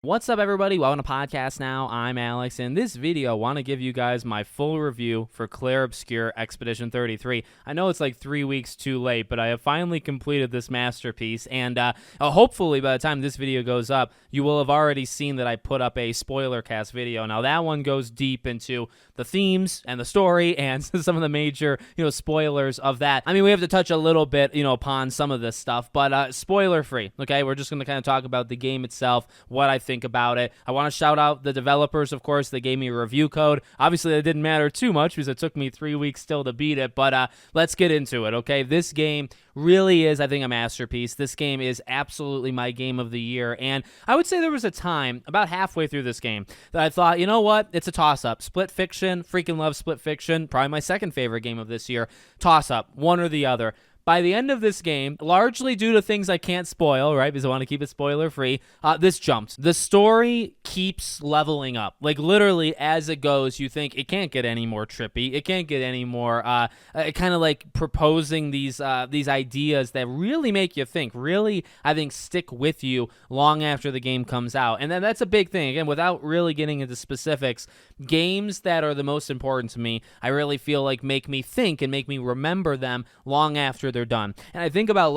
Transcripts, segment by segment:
What's up, everybody? Welcome to Podcast Now. I'm Alex. In this video, I want to give you guys my full review for Clair Obscur Expedition 33. I know it's like 3 weeks too late, but I have finally completed this masterpiece, and hopefully by the time this video goes up, you will have already seen that I put up a spoiler cast video. Now, that one goes deep into the themes and the story and some of the major, spoilers of that. I mean, we have to touch a little bit, upon some of this stuff, but spoiler-free, okay? We're just going to kind of talk about the game itself, what I think about it. I want to shout out the developers, of course. They gave me a review code. Obviously, it didn't matter too much because it took me 3 weeks still to beat it, but let's get into it, okay? This game really is, I think, a masterpiece. This game is absolutely my game of the year, and I would say there was a time about halfway through this game that I thought, you know what? It's a toss-up. Split Fiction, freaking love Split Fiction, probably my second favorite game of this year. Toss-up, one or the other. By the end of this game, largely due to things I can't spoil, right, because I want to keep it spoiler-free, this jumped. The story keeps leveling up. Like, literally, as it goes, you think it can't get any more trippy. It can't get any more kind of like proposing these ideas that really make you think, really, I think, stick with you long after the game comes out. And then that's a big thing. Again, without really getting into specifics, games that are the most important to me, I really feel like make me think and make me remember them long after they're done. And I think about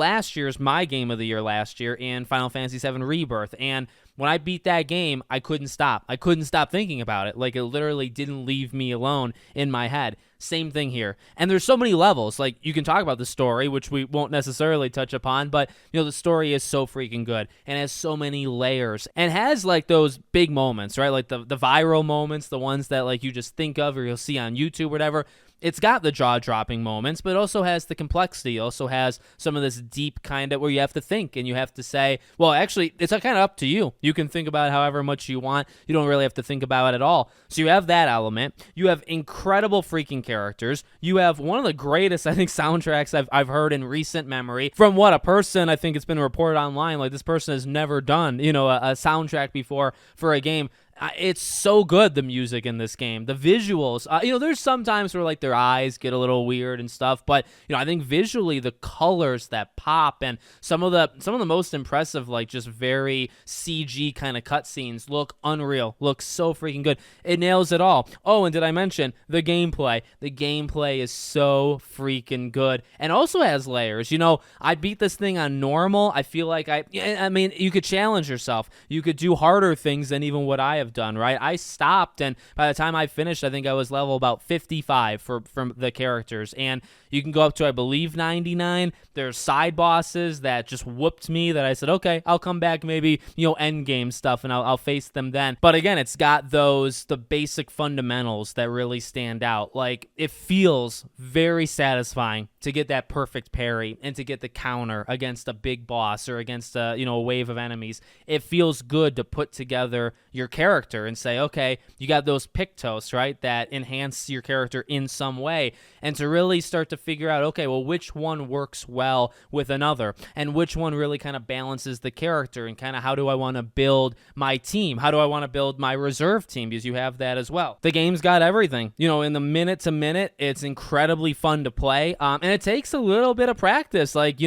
my game of the year last year in Final Fantasy VII Rebirth, and when I beat that game, I couldn't stop. I couldn't stop thinking about it. Like, it literally didn't leave me alone in my head. Same thing here. And there's so many levels. Like, you can talk about the story, which we won't necessarily touch upon, but, the story is so freaking good and has so many layers and has, like, those big moments, right? Like, the viral moments, the ones that, like, you just think of or you'll see on YouTube or whatever. It's got the jaw-dropping moments, but it also has the complexity. It also has some of this deep kind of where you have to think and you have to say, well, actually, it's kind of up to you. You can think about it however much you want. You don't really have to think about it at all. So you have that element. You have incredible freaking characters. You have one of the greatest, I think, soundtracks I've heard in recent memory. From what a person, I think it's been reported online, like this person has never done, a soundtrack before for a game. It's so good, the music in this game. The visuals, there's some times where, like, their eyes get a little weird and stuff, but, I think visually the colors that pop and some of the most impressive, like, just very CG kind of cutscenes look unreal, look so freaking good. It nails it all. Oh, and did I mention the gameplay? The gameplay is so freaking good and also has layers. I beat this thing on normal. I feel like I mean, you could challenge yourself. You could do harder things than even what I have done, right? I stopped, and by the time I finished, I think I was level about 55 from the characters, and you can go up to, I believe, 99. There's side bosses that just whooped me that I said, okay, I'll come back maybe, end game stuff, and I'll face them then. But again, it's got the basic fundamentals that really stand out. Like, it feels very satisfying to get that perfect parry and to get the counter against a big boss or against a wave of enemies. It feels good to put together your character and say, okay, you got those pictos, right, that enhance your character in some way, and to really start to figure out, okay, well, which one works well with another, and which one really kind of balances the character, and kind of how do I want to build my team? How do I want to build my reserve team? Because you have that as well. The game's got everything. In the minute to minute, it's incredibly fun to play, and it takes a little bit of practice. Like,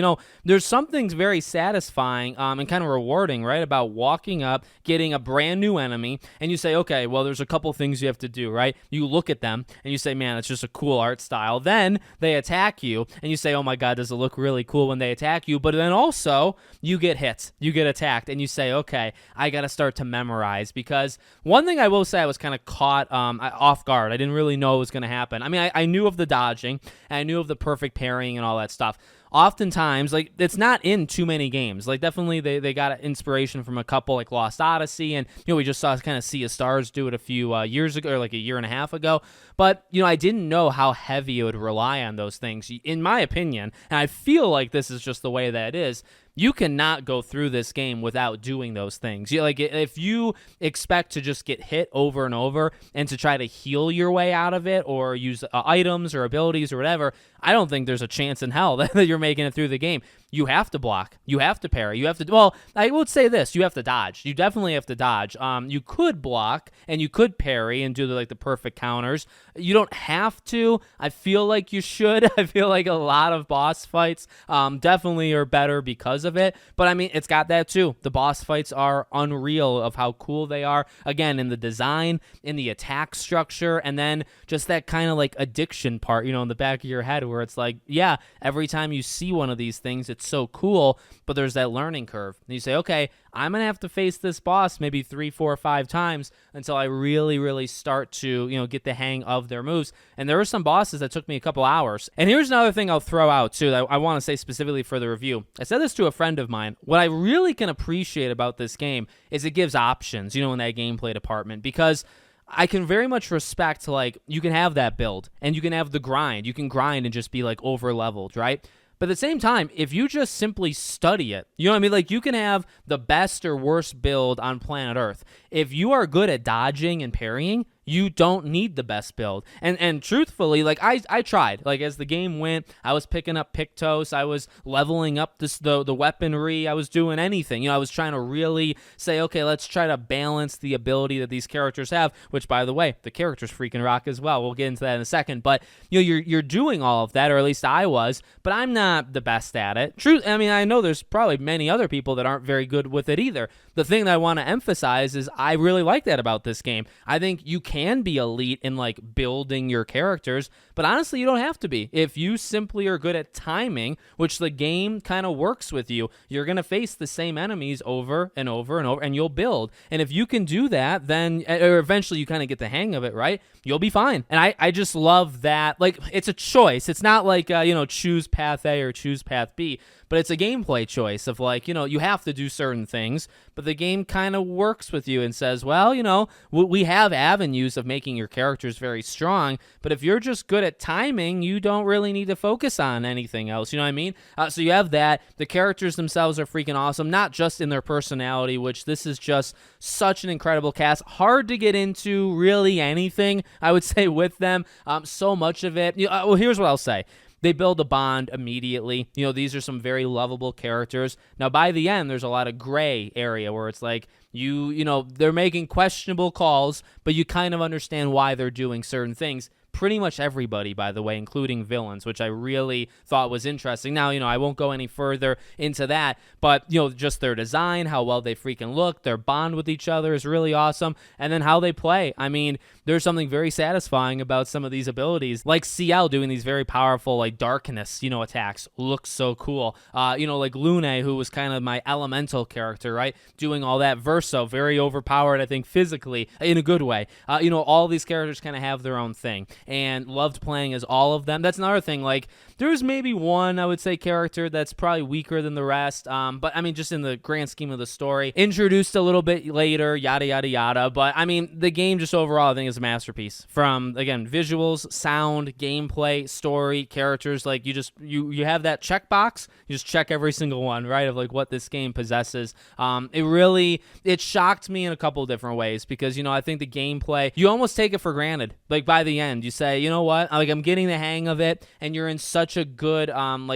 there's something very satisfying and kind of rewarding, right, about walking up, getting a brand new enemy, and you say, okay, well, there's a couple things you have to do, right? You look at them, and you say, man, it's just a cool art style. Then they attack you, and you say, oh my God, does it look really cool when they attack you? But then also, you get hit, you get attacked, and you say, okay, I got to start to memorize. Because one thing I will say, I was kind of caught off guard. I didn't really know what was going to happen. I mean, I knew of the dodging, and I knew of the perfect parrying and all that stuff. Oftentimes, like, it's not in too many games. Like, definitely they got inspiration from a couple, like Lost Odyssey, and we just saw kind of Sea of Stars do it a few years ago, or like a year and a half ago. But I didn't know how heavy it would rely on those things. In my opinion, and I feel like this is just the way that it is, you cannot go through this game without doing those things. Like, if you expect to just get hit over and over and to try to heal your way out of it or use items or abilities or whatever, I don't think there's a chance in hell that you're making it through the game. you have to block, you have to parry, you have to, well, I would say this, you have to dodge. You definitely have to dodge. You could block and you could parry and do the perfect counters. You don't have to. I feel like you should. I feel like a lot of boss fights definitely are better because of it. But I mean, it's got that too. The boss fights are unreal of how cool they are. Again, in the design, in the attack structure, and then just that kind of like addiction part, in the back of your head where it's like, yeah, every time you see one of these things, it's so cool, but there's that learning curve. And you say, okay, I'm going to have to face this boss maybe 3, 4, 5 times until I really, really start to, get the hang of their moves. And there were some bosses that took me a couple hours. And here's another thing I'll throw out too that I want to say specifically for the review. I said this to a friend of mine. What I really can appreciate about this game is it gives options, in that gameplay department, because I can very much respect, like, you can have that build and you can have the grind. You can grind and just be like over leveled, right? But at the same time, if you just simply study it, you know what I mean? Like, you can have the best or worst build on planet Earth. If you are good at dodging and parrying, you don't need the best build. And truthfully, like, I tried. Like, as the game went, I was picking up Pictos. I was leveling up the weaponry. I was doing anything. I was trying to really say, okay, let's try to balance the ability that these characters have, which, by the way, the characters freaking rock as well. We'll get into that in a second. But, you're doing all of that, or at least I was, but I'm not the best at it. I mean, I know there's probably many other people that aren't very good with it either. The thing that I want to emphasize is I really like that about this game. I think you can be elite in like building your characters, but honestly, you don't have to be. If you simply are good at timing, which the game kind of works with you, you're going to face the same enemies over and over and over, and you'll build. And if you can do that, then or eventually you kind of get the hang of it, right? You'll be fine. And I just love that. Like, it's a choice. It's not like, choose path A or choose path B, but it's a gameplay choice of like, you have to do certain things, but the game kind of works with you and says, well, we have avenues of making your characters very strong, but if you're just good at timing, you don't really need to focus on anything else. You know what I mean? So you have that. The characters themselves are freaking awesome, not just in their personality, which this is just such an incredible cast. Hard to get into really anything, I would say, with them. So much of it. Well, here's what I'll say. They build a bond immediately. These are some very lovable characters. Now, by the end, there's a lot of gray area where it's like they're making questionable calls, but you kind of understand why they're doing certain things. Pretty much everybody, by the way, including villains, which I really thought was interesting. Now, I won't go any further into that, but, just their design, how well they freaking look, their bond with each other is really awesome, and then how they play. I mean, there's something very satisfying about some of these abilities, like CL doing these very powerful, like, darkness, attacks. Looks so cool. Like Lune, who was kind of my elemental character, right? Doing all that. Verso, very overpowered, I think, physically, in a good way. All these characters kind of have their own thing. And loved playing as all of them. That's another thing. Like, there's maybe one, I would say, character that's probably weaker than the rest. But, I mean, just in the grand scheme of the story. Introduced a little bit later, yada, yada, yada. But, I mean, the game just overall, I think, is a masterpiece. From, again, visuals, sound, gameplay, story, characters. Like, you have that checkbox. You just check every single one, right, of, like, what this game possesses. It shocked me in a couple different ways. Because, I think the gameplay, you almost take it for granted. Like, by the end, you say, you know what, like, I'm getting the hang of it, and you're in such a good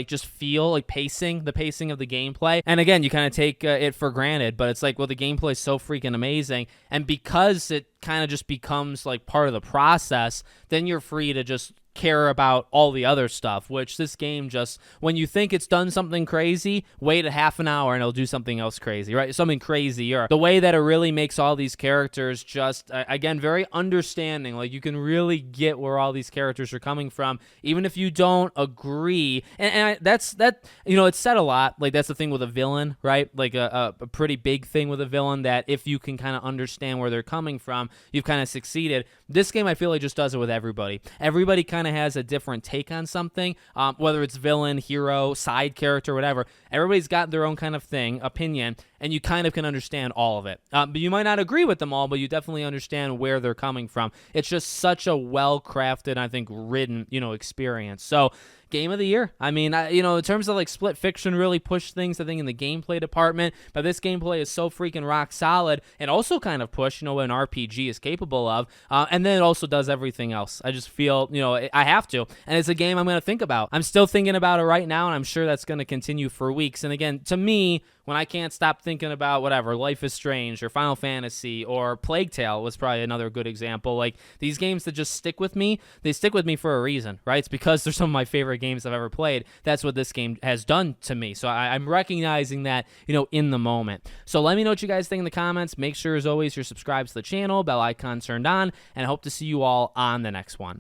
just feel, like, the pacing of the gameplay, and again, you kind of take it for granted, but it's like, well, the gameplay is so freaking amazing, and because it kind of just becomes like part of the process, then you're free to just care about all the other stuff, which this game just, when you think it's done something crazy, wait a half an hour and it'll do something else crazy, right? Something crazier. The way that it really makes all these characters just, again, very understanding. Like, you can really get where all these characters are coming from, even if you don't agree. And that's, it's said a lot. Like, that's the thing with a villain, right? Like, a pretty big thing with a villain, that if you can kind of understand where they're coming from, you've kind of succeeded. This game, I feel like, just does it with everybody. Everybody kind of has a different take on something, whether it's villain, hero, side character, whatever. Everybody's got their own kind of opinion, and you kind of can understand all of it. But you might not agree with them all, but you definitely understand where they're coming from. It's just such a well-crafted, I think, written, experience. So, game of the year. I mean, in terms of like Split Fiction really pushed things, I think, in the gameplay department, but this gameplay is so freaking rock solid and also kind of push, what an RPG is capable of. And then it also does everything else. I just feel, I have to. And it's a game I'm going to think about. I'm still thinking about it right now, and I'm sure that's going to continue for weeks. And again, to me, when I can't stop thinking about whatever, Life is Strange or Final Fantasy or Plague Tale was probably another good example. Like, these games that just stick with me, they stick with me for a reason, right? It's because they're some of my favorite games I've ever played. That's what this game has done to me. So I'm recognizing that, in the moment. So let me know what you guys think in the comments. Make sure, as always, you're subscribed to the channel, bell icon turned on, and I hope to see you all on the next one.